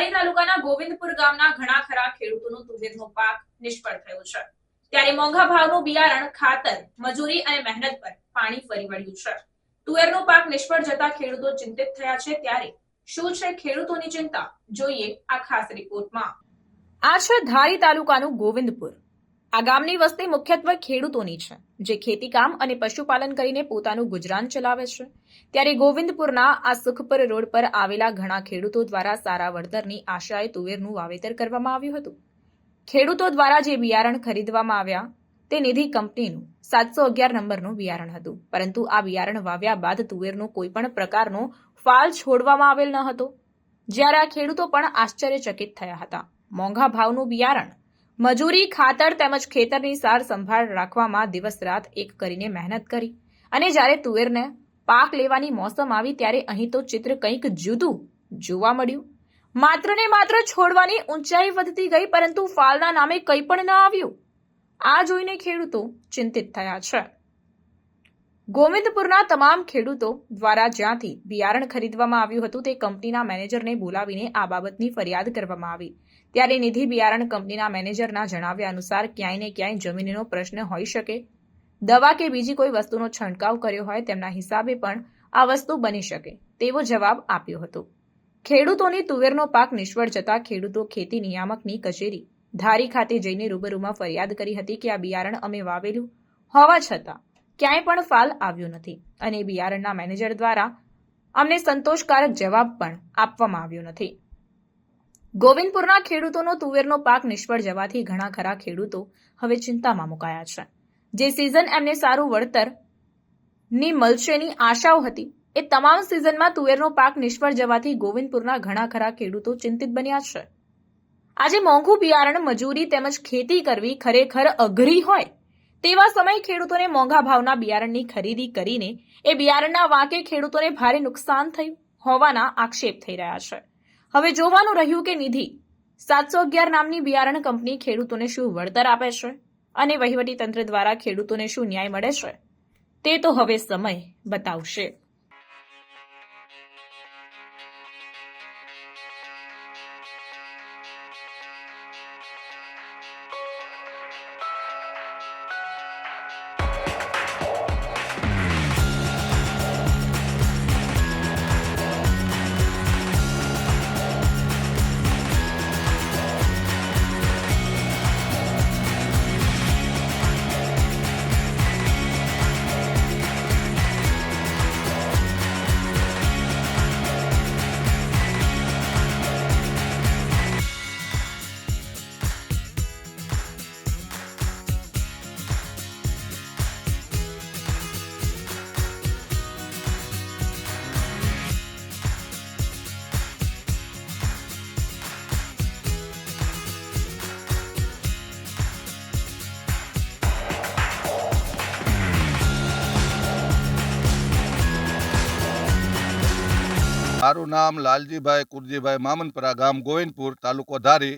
ધારી તાલુકાના ગોવિંદપુર ગામના ઘણા ખરા ખેડૂતોનો તુવેરનો પાક નિષ્ફળ થયો છે। ત્યારે મોંઘા ભાવનું બિયારણ, ખાતર, મજૂરી અને મહેનત પર પાણી ફરી વળ્યું છે। તુવેરનો પાક નિષ્ફળ જતા ખેડૂતો ચિંતિત થયા છે। ત્યારે શું છે ખેડૂતોની ચિંતા, જોઈએ આ ખાસ રિપોર્ટમાં। આ છે ધારી તાલુકાનું ગોવિંદપુર। આ ગામની વસ્તી મુખ્યત્વે ખેડૂતોની છે, જે ખેતીકામ અને પશુપાલન કરીને પોતાનું ગુજરાન ચલાવે છે। ત્યારે ગોવિંદપુરના આ સુખપર રોડ પર આવેલા ઘણા ખેડૂતો દ્વારા સારા વળતરની આશાએ તુવેરનું વાવેતર કરવામાં આવ્યું હતું। ખેડૂતો દ્વારા જે બિયારણ ખરીદવામાં આવ્યા તે નિધિ કંપનીનું 711 નંબરનું બિયારણ હતું, પરંતુ આ બિયારણ વાવ્યા બાદ તુવેરનો કોઈ પણ પ્રકારનો ફાલ છોડવામાં આવેલ ન હતો, જ્યારે આ ખેડૂતો પણ આશ્ચર્યચકિત થયા હતા। મોંઘા ભાવનું બિયારણ, મજૂરી, ખાતર તેમજ ખેતરની સાર સંભાળ રાખવામાં દિવસ રાત એક કરીને મહેનત કરી અને જ્યારે તુવેરને પાક લેવાની મોસમ આવી ત્યારે અહીં તો ચિત્ર કંઈક જુદું જોવા મળ્યું। માત્ર ને માત્ર છોડવાની ઊંચાઈ વધતી ગઈ, પરંતુ ફાલના નામે કંઈ પણ ન આવ્યું। આ જોઈને ખેડૂતો ચિંતિત થયા છે। ગોવિંદપુરના તમામ ખેડૂતો દ્વારા જ્યાંથી બિયારણ ખરીદવામાં આવ્યું હતું તે કંપનીના મેનેજરને બોલાવીને આ બાબતની ફરિયાદ કરવામાં આવી। ત્યારે નિધિ બિયારણ કંપનીના મેનેજરના જણાવ્યા અનુસાર ક્યાંય ને ક્યાંય જમીનનો પ્રશ્ન હોઈ શકે, દવા કે બીજી કોઈ વસ્તુનો છંટકાવ કર્યો હોય તેમના હિસાબે પણ આ વસ્તુ બની શકે તેવો જવાબ આપ્યો હતો। ખેડૂતોની તુવેરનો પાક નિષ્ફળ જતા ખેડૂતો ખેતી નિયામકની કચેરી ધારી ખાતે જઈને રૂબરૂમાં ફરિયાદ કરી હતી કે આ બિયારણ અમે વાવેલું હોવા છતાં ક્યાંય પણ ફાલ આવ્યો નથી અને બિયારણના મેનેજર દ્વારા અમને સંતોષકારક જવાબ પણ આપવામાં આવ્યો નથી। ગોવિંદપુરના ખેડૂતોનો તુવેરનો પાક નિષ્ફળ જવાથી ઘણા ખરા ખેડૂતો હવે ચિંતામાં મુકાયા છે। જે સિઝન એમને સારું વળતરની મળશેની આશાઓ હતી, એ તમામ સિઝનમાં તુવેરનો પાક નિષ્ફળ જવાથી ગોવિંદપુરના ઘણા ખરા ખેડૂતો ચિંતિત બન્યા છે। આજે મોંઘું બિયારણ, મજૂરી તેમજ ખેતી કરવી ખરેખર અઘરી હોય તેવા સમયે ખેડૂતોને મોંઘા ભાવના બિયારણની ખરીદી કરીને એ બિયારણના વાંકે ખેડૂતોને ભારે નુકસાન થયું હોવાના આક્ષેપ થઈ રહ્યા છે। હવે જોવાનું રહ્યું કે નિધિ 711 નામની બિયારણ કંપની ખેડૂતોને શું વળતર આપે છે અને વહીવટી તંત્ર દ્વારા ખેડૂતોને શું ન્યાય મળે છે તે તો હવે સમય બતાવશે। મારું નામ લાલજીભાઈ કુરજીભાઈ મામનપરા, ગામ ગોવિંદપુર, તાલુકો ધારી।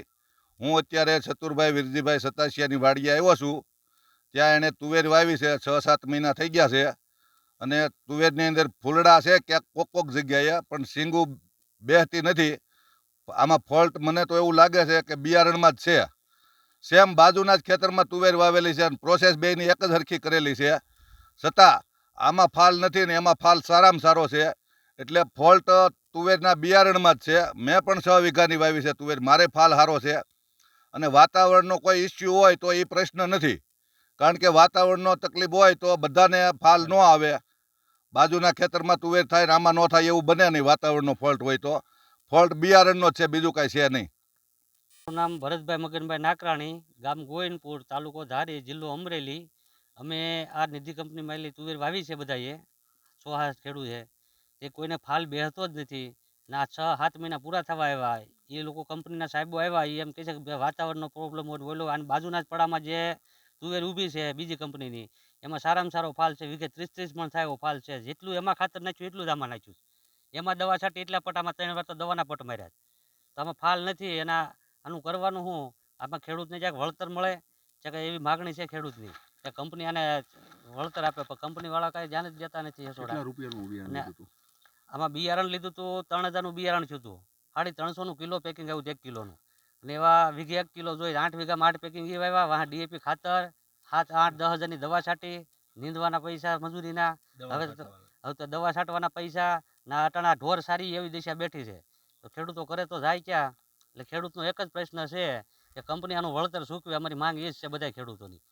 હું અત્યારે ચતુરભાઈ વીરજીભાઈ સતાસિયાની વાડીએ આવ્યો છું। ત્યાં એણે તુવેર વાવી છે, 6-7 મહિના થઈ ગયા છે અને તુવેરની અંદર ફૂલડા છે ક્યાંક કોક જગ્યાએ, પણ શીંગું બેહતી નથી। આમાં ફોલ્ટ મને તો એવું લાગે છે કે બિયારણમાં જ છે। સેમ બાજુના જ ખેતરમાં તુવેર વાવેલી છે અને પ્રોસેસ બેયની એક જ હરખી કરેલી છે, છતાં આમાં ફાલ નથી ને એમાં ફાલ સારામાં સારો છે। એટલે ફોલ્ટ તુવેરના બિયારણમાં જ છે। મેં પણ 6 વીઘાની વાવી છે તુવેર, મારે ફાલ સારો છે અને વાતાવરણનો કોઈ ઇસ્યુ હોય તો એ પ્રશ્ન નથી, કારણ કે વાતાવરણનો તકલીફ હોય તો બધાને ફાલ ન આવે। બાજુના ખેતરમાં તુવેર થાય ને આમાં ન થાય એવું બને નહીં, વાતાવરણનો ફોલ્ટ હોય તો। ફોલ્ટ બિયારણનો જ છે, બીજું કાંઈ છે નહીં। મારું નામ ભરતભાઈ મગનભાઈ નાકરાણી, ગામ ગોવિંદપુર, તાલુકો ધારી, જિલ્લો અમરેલી। અમે આ નિધિ કંપનીમાં એલી તુવેર વાવી છે બધાએ, 100 ખેડૂત છે, એ કોઈને ફાલ બેહતો જ નથી ના। 6-7 મહિના પૂરા થવા આવ્યા, એ લોકો કંપનીના સાહેબો આવ્યા, એ એમ કહે છે કે વાતાવરણનો પ્રોબ્લેમ હોય બોલો। અને બાજુના જ પડામાં જે તુવેર ઊભી છે બીજી કંપનીની, એમાં સારામાં સારો ફાલ છે, વીઘે 30-30 મણ થાય એવો ફાલ છે। જેટલું એમાં ખાતર નાખ્યું એટલું જ આમાં નાખ્યું, એમાં દવા છાંટી એટલા પટામાં 3 વાર તો દવાના પટ માર્યા, તો આમાં ફાલ નથી। આનું કરવાનું શું? આમાં ખેડૂતને જ્યાં વળતર મળે છે, એવી માગણી છે ખેડૂતની કે કંપની આને વળતર આપે, પણ કંપનીવાળા કાંઈ ધ્યાન જ દેતા નથી। આમાં બિયારણ લીધું હતું 3000નું બિયારણ થયું હતું, 350નું કિલો પેકિંગ આવ્યું 1 કિલોનું, અને એવા વીઘે 1 કિલો જોઈએ 8 વીઘામાં 8 પેકિંગ એ વાવ્યા. વાહ ડીએપી ખાતર 7, 8, 10 હજારની દવા છાંટી, નીંદવાના પૈસા મજૂરીના, હવે તો દવા છાંટવાના પૈસા ના, અટાણા ઢોર સારી એવી દિશા બેઠી છે. તો ખેડૂતો કરે તો જાય ક્યાં? એટલે ખેડૂતનો એક જ પ્રશ્ન છે કે કંપની આનું વળતર ચૂકવે. અમારી માંગ એ જ છે બધા ખેડૂતોની.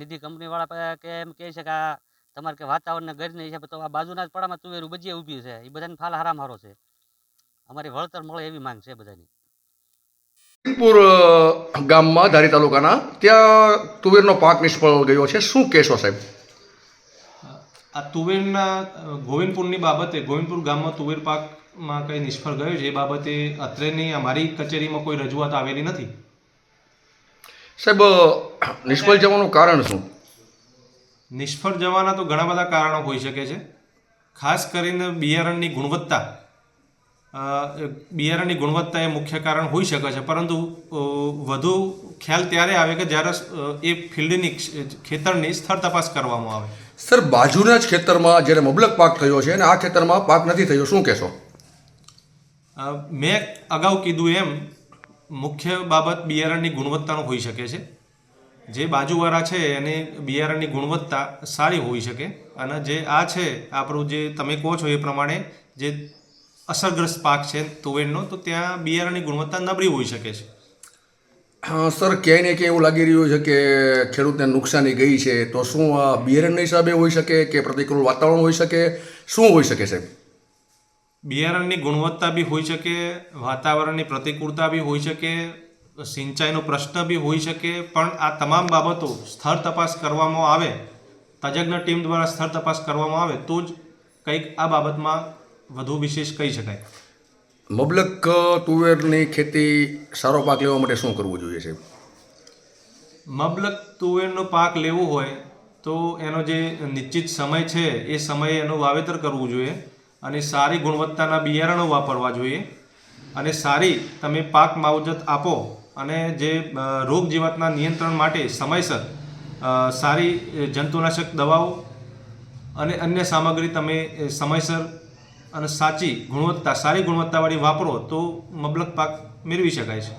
નિધિ કંપનીવાળા કે એમ કહે છે કે આ તમારે કે વાતાવરણને ગરીને હિસાબે તો આ બાજુના જ પડામાં તુવેરું બજીએ ઊભી છે, એ બધાને ફાલ હારામ હારો છે. અમારી વળતર મળે એવી માંગ છે બધાની. પૂર ગામમાં ધારી તાલુકાના ત્યાં તુવેરનો પાક નિષ્ફળ ગયો છે, શું કહેશો સાહેબ? આ તુવેરના ગોવિંદપુરની બાબતે, ગોવિંદપુર ગામમાં તુવેર પાકમાં કંઈ નિષ્ફળ ગયો છે એ બાબતે અત્રેની અમારી કચેરીમાં કોઈ રજૂઆત આવેલી નથી. સાહેબ, નિષ્ફળ જવાનું કારણ શું? નિષ્ફળ જવાના તો ઘણા બધા કારણો હોઈ શકે છે. ખાસ કરીને બિયારણની ગુણવત્તા, બિયારણની ગુણવત્તા એ મુખ્ય કારણ હોઈ શકે છે, પરંતુ વધુ ખ્યાલ ત્યારે આવે કે જ્યારે એ ફિલ્ડની ખેતરની સ્થળ તપાસ કરવામાં આવે. સર, બાજુના જ ખેતરમાં જ્યારે મબલક પાક થયો છે અને આ ખેતરમાં પાક નથી થયો, શું કહેશો? મેં અગાઉ કીધું એમ મુખ્ય બાબત બિયારણની ગુણવત્તાનો હોઈ શકે છે. જે બાજુવાળા છે એની બિયારણની ગુણવત્તા સારી હોઈ શકે, અને જે આ છે આપણું જે તમે કહો છો એ પ્રમાણે જે અસરગ્રસ્ત પાક છે તુવેરનો, તો ત્યાં બિયારણની ગુણવત્તા નબળી હોઈ શકે છે. સર, ક્યાંય ને ક્યાંય એવું લાગી રહ્યું છે કે ખેડૂતને નુકસાની ગઈ છે, તો શું આ બિયારણના હિસાબે હોઈ શકે કે પ્રતિકૂળ વાતાવરણ હોઈ શકે, શું હોઈ શકે સાહેબ? બિયારણની ગુણવત્તા બી હોઈ શકે, વાતાવરણની પ્રતિકૂળતા બી હોઈ શકે, સિંચાઈનો પ્રશ્ન બી હોઈ શકે, પણ આ તમામ બાબતો સ્થળ તપાસ કરવામાં આવે, તજજ્ઞ ટીમ દ્વારા સ્થળ તપાસ કરવામાં આવે તો જ કંઈક આ બાબતમાં વધુ વિશેષ કહી શકાય. મબલક તુવેરની ખેતી સારો પાક લેવા માટે શું કરવું જોઈએ સાહેબ? મબલક તુવેરનો પાક લેવો હોય તો એનો જે નિશ્ચિત સમય છે એ સમયે એનું વાવેતર કરવું જોઈએ, અને સારી ગુણવત્તાના બિયારણો વાપરવા જોઈએ, અને સારી તમે પાક માવજત આપો, અને જે રોગ જીવાતના નિયંત્રણ માટે સમયસર સારી જંતુનાશક દવાઓ અને અન્ય સામગ્રી તમે સમયસર અને સાચી ગુણવત્તા, સારી ગુણવત્તાવાળી વાપરો તો મબલક પાક મેળવી શકાય છે.